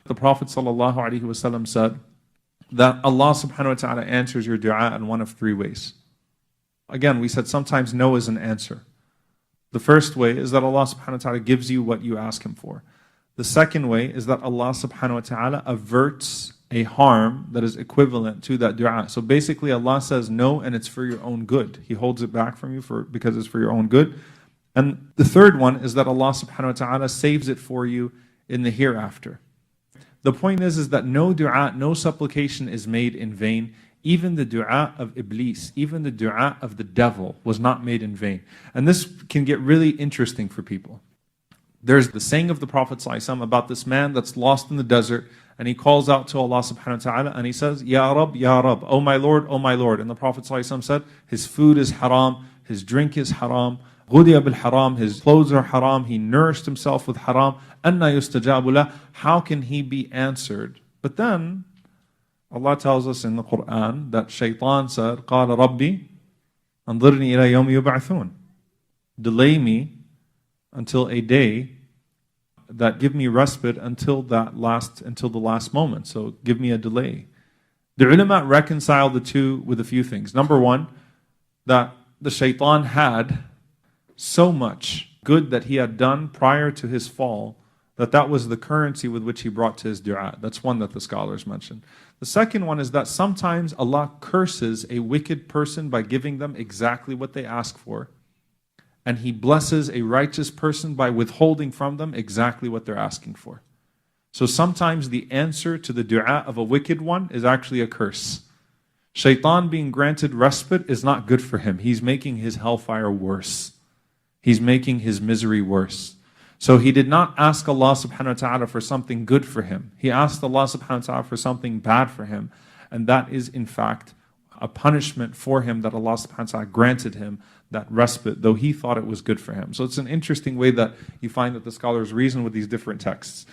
The Prophet ﷺ said that Allah subhanahu wa ta'ala answers your dua in one of three ways. Again, we said sometimes no is an answer. The first way is that Allah subhanahu wa ta'ala gives you what you ask Him for. The second way is that Allah subhanahu wa ta'ala averts a harm that is equivalent to that dua. So basically Allah says no and it's for your own good. He holds it back from you because it's for your own good. And the third one is that Allah subhanahu wa ta'ala saves it for you in the hereafter. The point is that no dua, no supplication is made in vain. Even the dua of Iblis, even the dua of the devil was not made in vain. And this can get really interesting for people. There's the saying of the Prophet ﷺ about this man that's lost in the desert, and he calls out to Allah subhanahu wa ta'ala and he says, Ya Rab, Ya Rab, oh my Lord, oh my Lord. And the Prophet ﷺ said, his food is haram, his drink is haram, غُدِيَ بِالْحَرَامِ, his clothes are haram, he nourished himself with haram, أَنَّا يُسْتَجَابُ لَهُ, how can he be answered? But then, Allah tells us in the Quran that Shaitan said, قَالَ رَبِّي أَنظِرْنِي إِلَى يَوْمِ يُبْعَثُونَ, delay me until a day that give me respite until the last moment. So give me a delay. The ulama reconcile the two with a few things. Number one, that the Shaitan had so much good that he had done prior to his fall that was the currency with which he brought to his dua. That's one that the scholars mentioned. The second one is that sometimes Allah curses a wicked person by giving them exactly what they ask for, and He blesses a righteous person by withholding from them exactly what they're asking for. So sometimes the answer to the dua of a wicked one is actually a curse. Shaitan being granted respite is not good for him. He's making his hellfire worse. He's making his misery worse. So he did not ask Allah subhanahu wa ta'ala for something good for him. He asked Allah subhanahu wa ta'ala for something bad for him. And that is in fact a punishment for him that Allah subhanahu wa ta'ala granted him that respite, though he thought it was good for him. So it's an interesting way that you find that the scholars reason with these different texts.